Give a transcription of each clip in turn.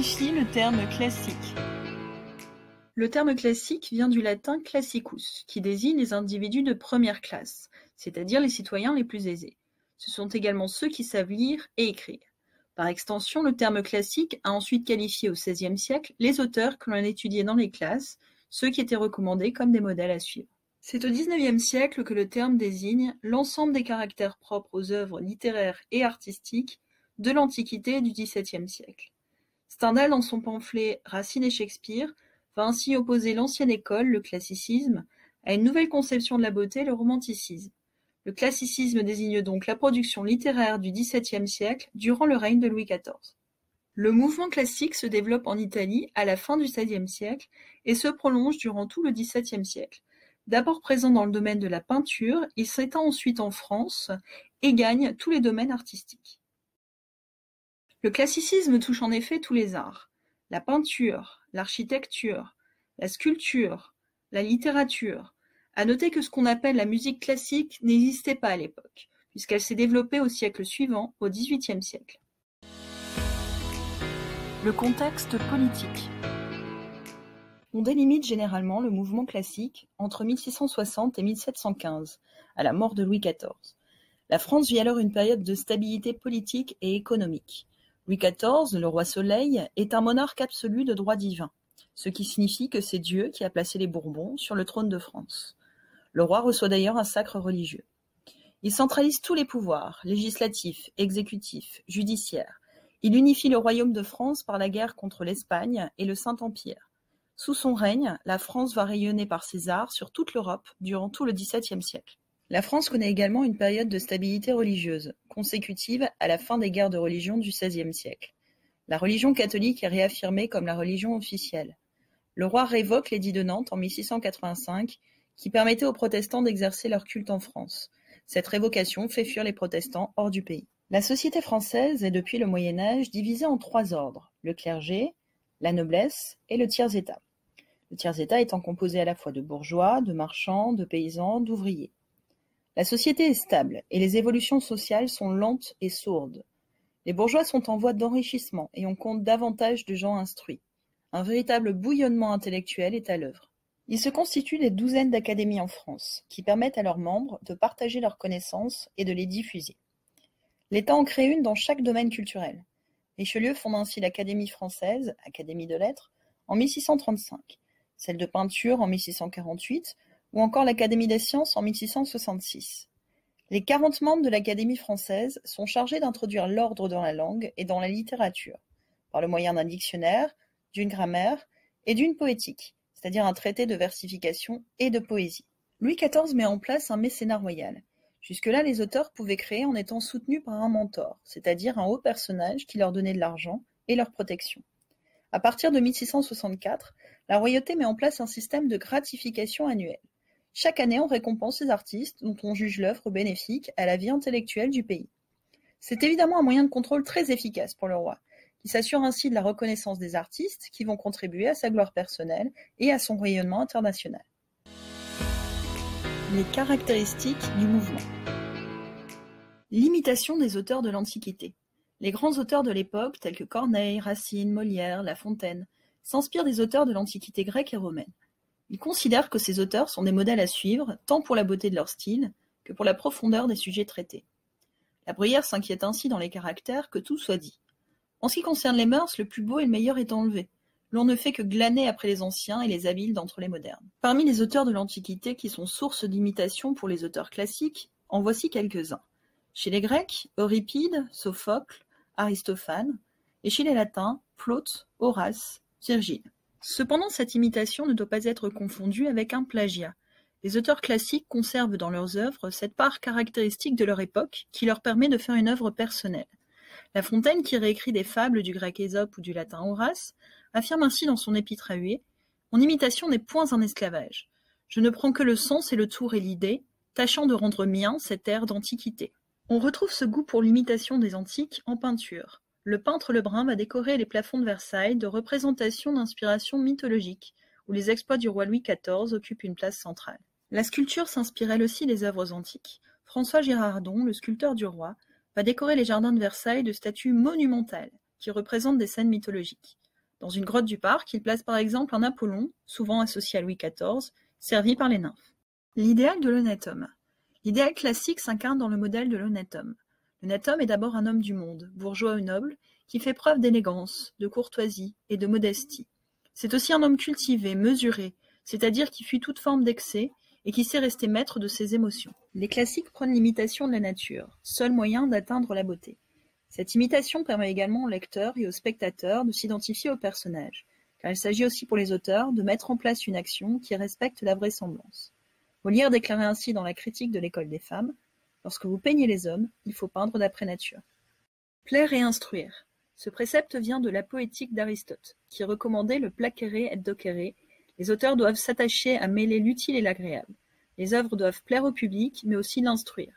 signifie le terme classique? Le terme classique vient du latin classicus, qui désigne les individus de première classe, c'est-à-dire les citoyens les plus aisés. Ce sont également ceux qui savent lire et écrire. Par extension, le terme classique a ensuite qualifié au XVIe siècle les auteurs que l'on étudiait dans les classes, ceux qui étaient recommandés comme des modèles à suivre. C'est au XIXe siècle que le terme désigne l'ensemble des caractères propres aux œuvres littéraires et artistiques de l'Antiquité et du XVIIe siècle. Stendhal, dans son pamphlet Racine et Shakespeare, va ainsi opposer l'ancienne école, le classicisme, à une nouvelle conception de la beauté, le romanticisme. Le classicisme désigne donc la production littéraire du XVIIe siècle durant le règne de Louis XIV. Le mouvement classique se développe en Italie à la fin du XVIe siècle et se prolonge durant tout le XVIIe siècle. D'abord présent dans le domaine de la peinture, il s'étend ensuite en France et gagne tous les domaines artistiques. Le classicisme touche en effet tous les arts. La peinture, l'architecture, la sculpture, la littérature. À noter que ce qu'on appelle la musique classique n'existait pas à l'époque, puisqu'elle s'est développée au siècle suivant, au XVIIIe siècle. Le contexte politique. On délimite généralement le mouvement classique entre 1660 et 1715, à la mort de Louis XIV. La France vit alors une période de stabilité politique et économique. Louis XIV, le roi Soleil, est un monarque absolu de droit divin, ce qui signifie que c'est Dieu qui a placé les Bourbons sur le trône de France. Le roi reçoit d'ailleurs un sacre religieux. Il centralise tous les pouvoirs, législatifs, exécutifs, judiciaires. Il unifie le royaume de France par la guerre contre l'Espagne et le Saint-Empire. Sous son règne, la France va rayonner par ses arts sur toute l'Europe durant tout le XVIIe siècle. La France connaît également une période de stabilité religieuse, consécutive à la fin des guerres de religion du XVIe siècle. La religion catholique est réaffirmée comme la religion officielle. Le roi révoque l'édit de Nantes en 1685, qui permettait aux protestants d'exercer leur culte en France. Cette révocation fait fuir les protestants hors du pays. La société française est depuis le Moyen-Âge divisée en trois ordres, le clergé, la noblesse et le tiers-état. Le tiers-état étant composé à la fois de bourgeois, de marchands, de paysans, d'ouvriers. La société est stable et les évolutions sociales sont lentes et sourdes. Les bourgeois sont en voie d'enrichissement et on compte davantage de gens instruits. Un véritable bouillonnement intellectuel est à l'œuvre. Il se constitue des douzaines d'académies en France, qui permettent à leurs membres de partager leurs connaissances et de les diffuser. L'État en crée une dans chaque domaine culturel. Richelieu fonde ainsi l'Académie française, Académie de lettres, en 1635, celle de peinture en 1648, ou encore l'Académie des sciences en 1666. Les 40 membres de l'Académie française sont chargés d'introduire l'ordre dans la langue et dans la littérature, par le moyen d'un dictionnaire, d'une grammaire et d'une poétique, c'est-à-dire un traité de versification et de poésie. Louis XIV met en place un mécénat royal. Jusque-là, les auteurs pouvaient créer en étant soutenus par un mentor, c'est-à-dire un haut personnage qui leur donnait de l'argent et leur protection. À partir de 1664, la royauté met en place un système de gratification annuelle. Chaque année, on récompense les artistes dont on juge l'œuvre bénéfique à la vie intellectuelle du pays. C'est évidemment un moyen de contrôle très efficace pour le roi, qui s'assure ainsi de la reconnaissance des artistes qui vont contribuer à sa gloire personnelle et à son rayonnement international. Les caractéristiques du mouvement. L'imitation des auteurs de l'Antiquité. Les grands auteurs de l'époque, tels que Corneille, Racine, Molière, La Fontaine, s'inspirent des auteurs de l'Antiquité grecque et romaine. Ils considèrent que ces auteurs sont des modèles à suivre, tant pour la beauté de leur style que pour la profondeur des sujets traités. La Bruyère s'inquiète ainsi dans les caractères que tout soit dit. En ce qui concerne les mœurs, le plus beau et le meilleur est enlevé. L'on ne fait que glaner après les anciens et les habiles d'entre les modernes. Parmi les auteurs de l'Antiquité qui sont source d'imitation pour les auteurs classiques, en voici quelques-uns. Chez les Grecs, Euripide, Sophocle, Aristophane, et chez les Latins, Plaute, Horace, Virgile. Cependant, cette imitation ne doit pas être confondue avec un plagiat. Les auteurs classiques conservent dans leurs œuvres cette part caractéristique de leur époque qui leur permet de faire une œuvre personnelle. La Fontaine, qui réécrit des fables du grec Ésope ou du latin Horace, affirme ainsi dans son épître à Huée : « Mon imitation n'est point un esclavage. Je ne prends que le sens et le tour et l'idée, tâchant de rendre mien cet air d'antiquité. » On retrouve ce goût pour l'imitation des antiques en peinture. Le peintre Lebrun va décorer les plafonds de Versailles de représentations d'inspiration mythologique, où les exploits du roi Louis XIV occupent une place centrale. La sculpture s'inspire elle aussi des œuvres antiques. François Girardon, le sculpteur du roi, va décorer les jardins de Versailles de statues monumentales, qui représentent des scènes mythologiques. Dans une grotte du parc, il place par exemple un Apollon, souvent associé à Louis XIV, servi par les nymphes. L'idéal de l'honnête homme. L'idéal classique s'incarne dans le modèle de l'honnête homme. L'honnête homme est d'abord un homme du monde, bourgeois ou noble, qui fait preuve d'élégance, de courtoisie et de modestie. C'est aussi un homme cultivé, mesuré, c'est-à-dire qui fuit toute forme d'excès et qui sait rester maître de ses émotions. Les classiques prônent l'imitation de la nature, seul moyen d'atteindre la beauté. Cette imitation permet également au lecteur et au spectateur de s'identifier au personnage, car il s'agit aussi pour les auteurs de mettre en place une action qui respecte la vraisemblance. Molière déclarait ainsi dans la critique de l'école des femmes « Lorsque vous peignez les hommes, il faut peindre d'après nature ». Plaire et instruire. Ce précepte vient de la poétique d'Aristote, qui recommandait le placere et docere. Les auteurs doivent s'attacher à mêler l'utile et l'agréable. Les œuvres doivent plaire au public, mais aussi l'instruire.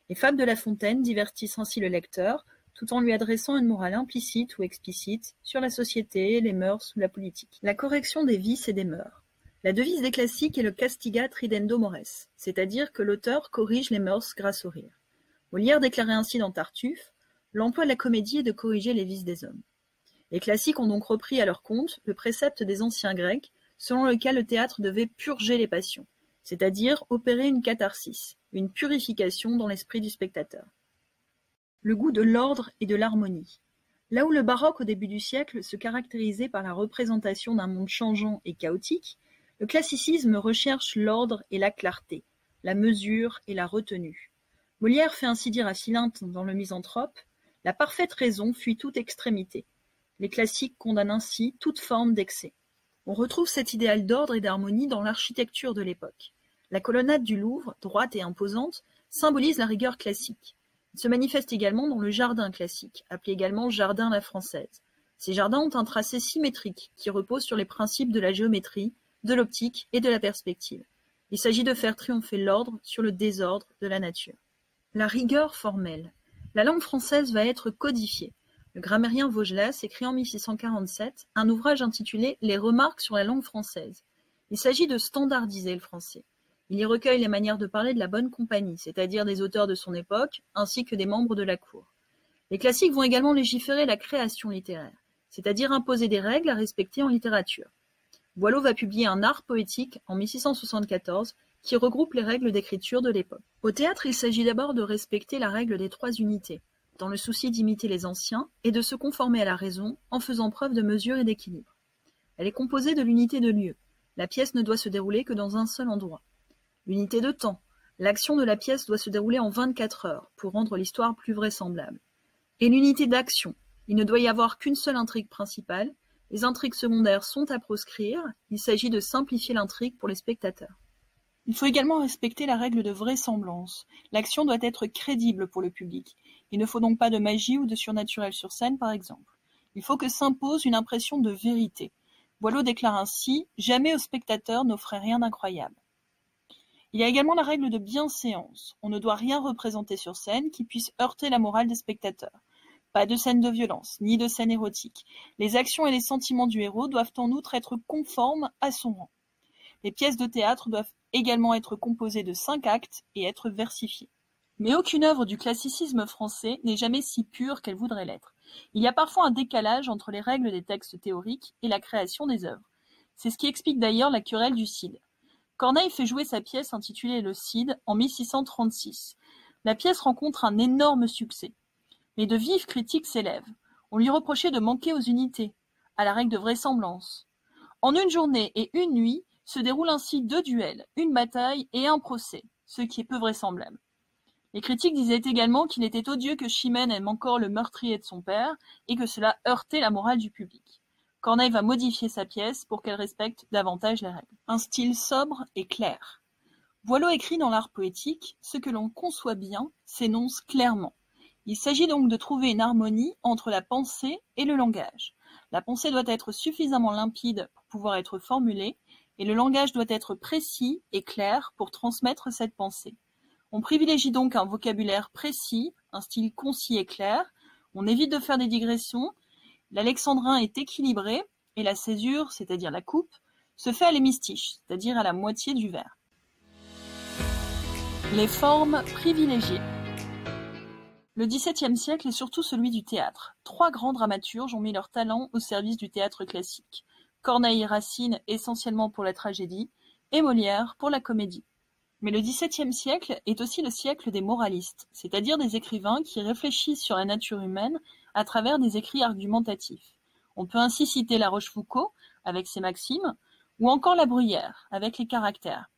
Les fables de La Fontaine divertissent ainsi le lecteur, tout en lui adressant une morale implicite ou explicite sur la société, les mœurs ou la politique. La correction des vices et des mœurs. La devise des classiques est le castigat ridendo mores, c'est-à-dire que l'auteur corrige les mœurs grâce au rire. Molière déclarait ainsi dans Tartuffe « L'emploi de la comédie est de corriger les vices des hommes ». Les classiques ont donc repris à leur compte le précepte des anciens Grecs, selon lequel le théâtre devait purger les passions, c'est-à-dire opérer une catharsis, une purification dans l'esprit du spectateur. Le goût de l'ordre et de l'harmonie. Là où le baroque au début du siècle se caractérisait par la représentation d'un monde changeant et chaotique, le classicisme recherche l'ordre et la clarté, la mesure et la retenue. Molière fait ainsi dire à Philinte dans Le Misanthrope « La parfaite raison fuit toute extrémité ». Les classiques condamnent ainsi toute forme d'excès. On retrouve cet idéal d'ordre et d'harmonie dans l'architecture de l'époque. La colonnade du Louvre, droite et imposante, symbolise la rigueur classique. Il se manifeste également dans le jardin classique, appelé également jardin à la française. Ces jardins ont un tracé symétrique qui repose sur les principes de la géométrie, de l'optique et de la perspective. Il s'agit de faire triompher l'ordre sur le désordre de la nature. La rigueur formelle. La langue française va être codifiée. Le grammairien Vaugelas écrit en 1647 un ouvrage intitulé « Les remarques sur la langue française ». Il s'agit de standardiser le français. Il y recueille les manières de parler de la bonne compagnie, c'est-à-dire des auteurs de son époque, ainsi que des membres de la cour. Les classiques vont également légiférer la création littéraire, c'est-à-dire imposer des règles à respecter en littérature. Boileau va publier un art poétique en 1674 qui regroupe les règles d'écriture de l'époque. Au théâtre, il s'agit d'abord de respecter la règle des 3 unités, dans le souci d'imiter les anciens et de se conformer à la raison en faisant preuve de mesure et d'équilibre. Elle est composée de l'unité de lieu. La pièce ne doit se dérouler que dans un seul endroit. L'unité de temps. L'action de la pièce doit se dérouler en 24 heures pour rendre l'histoire plus vraisemblable. Et l'unité d'action. Il ne doit y avoir qu'une seule intrigue principale. Les intrigues secondaires sont à proscrire. Il s'agit de simplifier l'intrigue pour les spectateurs. Il faut également respecter la règle de vraisemblance. L'action doit être crédible pour le public. Il ne faut donc pas de magie ou de surnaturel sur scène, par exemple. Il faut que s'impose une impression de vérité. Boileau déclare ainsi « Jamais au spectateur n'offrait rien d'incroyable ». Il y a également la règle de bienséance. On ne doit rien représenter sur scène qui puisse heurter la morale des spectateurs. Pas de scène de violence, ni de scène érotique. Les actions et les sentiments du héros doivent en outre être conformes à son rang. Les pièces de théâtre doivent également être composées de 5 actes et être versifiées. Mais aucune œuvre du classicisme français n'est jamais si pure qu'elle voudrait l'être. Il y a parfois un décalage entre les règles des textes théoriques et la création des œuvres. C'est ce qui explique d'ailleurs la querelle du Cid. Corneille fait jouer sa pièce intitulée Le Cid en 1636. La pièce rencontre un énorme succès. Mais de vives critiques s'élèvent. On lui reprochait de manquer aux unités, à la règle de vraisemblance. En une journée et une nuit se déroulent ainsi 2 duels, une bataille et un procès, ce qui est peu vraisemblable. Les critiques disaient également qu'il était odieux que Chimène aime encore le meurtrier de son père et que cela heurtait la morale du public. Corneille va modifier sa pièce pour qu'elle respecte davantage les règles. Un style sobre et clair. Boileau écrit dans l'art poétique « Ce que l'on conçoit bien s'énonce clairement ». Il s'agit donc de trouver une harmonie entre la pensée et le langage. La pensée doit être suffisamment limpide pour pouvoir être formulée, et le langage doit être précis et clair pour transmettre cette pensée. On privilégie donc un vocabulaire précis, un style concis et clair, on évite de faire des digressions, l'alexandrin est équilibré, et la césure, c'est-à-dire la coupe, se fait à l'hémistiche, c'est-à-dire à la moitié du vers. Les formes privilégiées. Le XVIIe siècle est surtout celui du théâtre. Trois grands dramaturges ont mis leur talent au service du théâtre classique. Corneille et Racine essentiellement pour la tragédie, et Molière pour la comédie. Mais le XVIIe siècle est aussi le siècle des moralistes, c'est-à-dire des écrivains qui réfléchissent sur la nature humaine à travers des écrits argumentatifs. On peut ainsi citer La Rochefoucauld, avec ses maximes, ou encore La Bruyère, avec les caractères.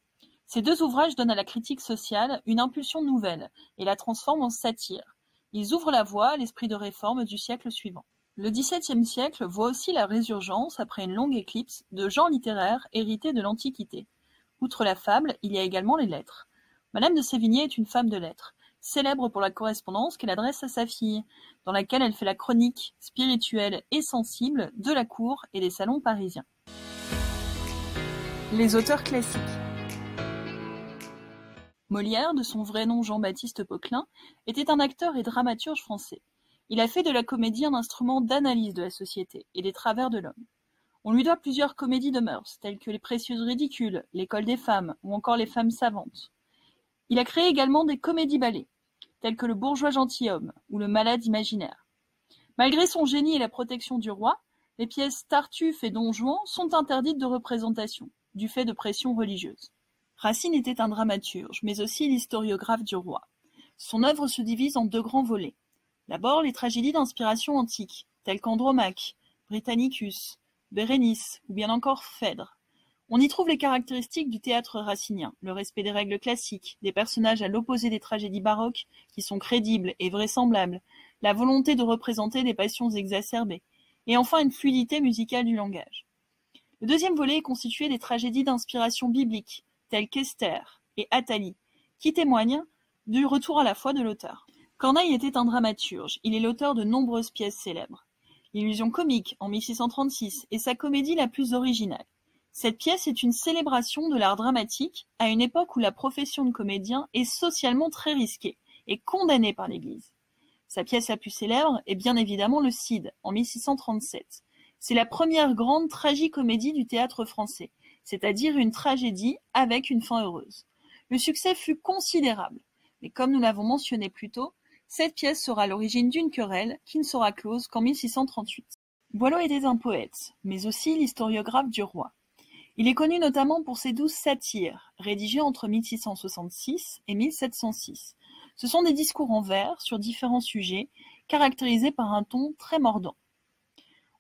Ces deux ouvrages donnent à la critique sociale une impulsion nouvelle et la transforment en satire. Ils ouvrent la voie à l'esprit de réforme du siècle suivant. Le XVIIe siècle voit aussi la résurgence, après une longue éclipse, de genres littéraires hérités de l'Antiquité. Outre la fable, il y a également les lettres. Madame de Sévigné est une femme de lettres, célèbre pour la correspondance qu'elle adresse à sa fille, dans laquelle elle fait la chronique spirituelle et sensible de la cour et des salons parisiens. Les auteurs classiques. Molière, de son vrai nom Jean-Baptiste Poquelin, était un acteur et dramaturge français. Il a fait de la comédie un instrument d'analyse de la société et des travers de l'homme. On lui doit plusieurs comédies de mœurs, telles que Les Précieuses Ridicules, L'École des femmes ou encore Les Femmes savantes. Il a créé également des comédies-ballets, telles que Le Bourgeois gentilhomme ou Le Malade imaginaire. Malgré son génie et la protection du roi, les pièces Tartuffe et Don Juan sont interdites de représentation, du fait de pressions religieuses. Racine était un dramaturge, mais aussi l'historiographe du roi. Son œuvre se divise en deux grands volets. D'abord, les tragédies d'inspiration antique, telles qu'Andromaque, Britannicus, Bérénice ou bien encore Phèdre. On y trouve les caractéristiques du théâtre racinien, le respect des règles classiques, des personnages à l'opposé des tragédies baroques qui sont crédibles et vraisemblables, la volonté de représenter des passions exacerbées, et enfin une fluidité musicale du langage. Le deuxième volet est constitué des tragédies d'inspiration biblique, telles qu'Esther et Athalie, qui témoignent du retour à la foi de l'auteur. Corneille était un dramaturge, il est l'auteur de nombreuses pièces célèbres. L'Illusion comique, en 1636, est sa comédie la plus originale. Cette pièce est une célébration de l'art dramatique à une époque où la profession de comédien est socialement très risquée et condamnée par l'Église. Sa pièce la plus célèbre est bien évidemment Le Cid, en 1637. C'est la première grande tragicomédie du théâtre français, c'est-à-dire une tragédie avec une fin heureuse. Le succès fut considérable, mais comme nous l'avons mentionné plus tôt, cette pièce sera l'origine d'une querelle qui ne sera close qu'en 1638. Boileau était un poète, mais aussi l'historiographe du roi. Il est connu notamment pour ses 12 satires, rédigées entre 1666 et 1706. Ce sont des discours en vers sur différents sujets, caractérisés par un ton très mordant.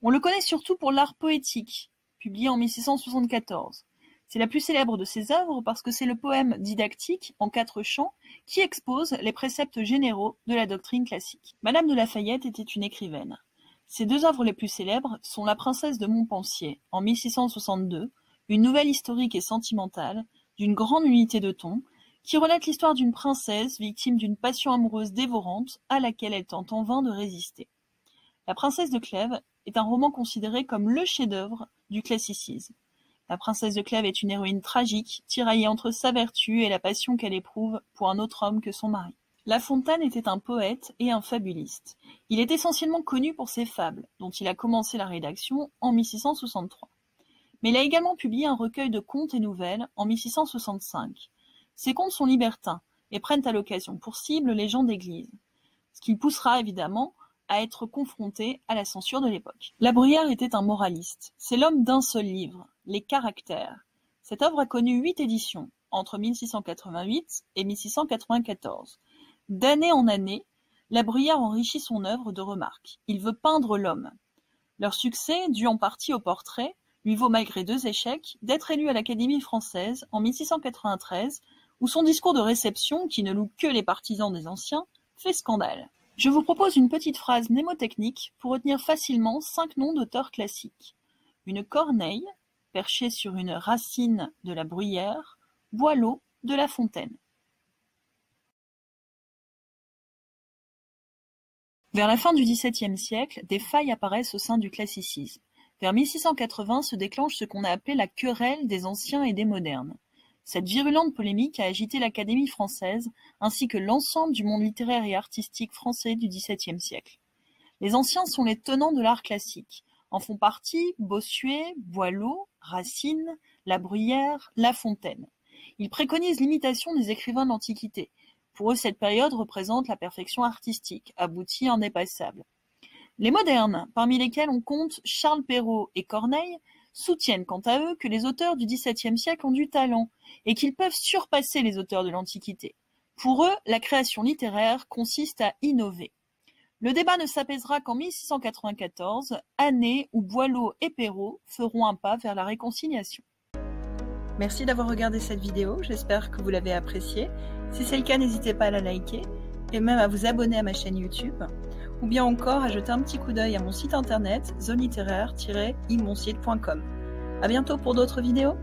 On le connaît surtout pour l'art poétique, publié en 1674. C'est la plus célèbre de ses œuvres parce que c'est le poème didactique, en 4 chants, qui expose les préceptes généraux de la doctrine classique. Madame de Lafayette était une écrivaine. Ses deux œuvres les plus célèbres sont La Princesse de Montpensier, en 1662, une nouvelle historique et sentimentale, d'une grande unité de ton, qui relate l'histoire d'une princesse victime d'une passion amoureuse dévorante à laquelle elle tente en vain de résister. La Princesse de Clèves est un roman considéré comme le chef-d'œuvre du classicisme. La Princesse de Clèves est une héroïne tragique, tiraillée entre sa vertu et la passion qu'elle éprouve pour un autre homme que son mari. La Fontaine était un poète et un fabuliste. Il est essentiellement connu pour ses fables, dont il a commencé la rédaction en 1663. Mais il a également publié un recueil de contes et nouvelles en 1665. Ces contes sont libertins et prennent à l'occasion pour cible les gens d'église, ce qui le poussera évidemment à être confronté à la censure de l'époque. La Bruyère était un moraliste. C'est l'homme d'un seul livre, Les Caractères. Cette œuvre a connu 8 éditions, entre 1688 et 1694. D'année en année, La Bruyère enrichit son œuvre de remarques. Il veut peindre l'homme. Leur succès, dû en partie au portrait, lui vaut malgré 2 échecs d'être élu à l'Académie française en 1693, où son discours de réception, qui ne loue que les partisans des anciens, fait scandale. Je vous propose une petite phrase mnémotechnique pour retenir facilement 5 noms d'auteurs classiques. Une corneille, perchée sur une racine de la Bruyère, Boileau de La Fontaine. Vers la fin du XVIIe siècle, des failles apparaissent au sein du classicisme. Vers 1680 se déclenche ce qu'on a appelé la querelle des anciens et des modernes. Cette virulente polémique a agité l'Académie française, ainsi que l'ensemble du monde littéraire et artistique français du XVIIe siècle. Les anciens sont les tenants de l'art classique. En font partie Bossuet, Boileau, Racine, La Bruyère, La Fontaine. Ils préconisent l'imitation des écrivains de l'Antiquité, Pour eux, cette période représente la perfection artistique, aboutie, indépassable. Les modernes, parmi lesquels on compte Charles Perrault et Corneille, soutiennent quant à eux que les auteurs du XVIIe siècle ont du talent et qu'ils peuvent surpasser les auteurs de l'Antiquité. Pour eux, la création littéraire consiste à innover. Le débat ne s'apaisera qu'en 1694, année où Boileau et Perrault feront un pas vers la réconciliation. Merci d'avoir regardé cette vidéo, j'espère que vous l'avez appréciée. Si c'est le cas, n'hésitez pas à la liker et même à vous abonner à ma chaîne YouTube, ou bien encore à jeter un petit coup d'œil à mon site internet zonelittéraire-imoncide.com. À bientôt pour d'autres vidéos.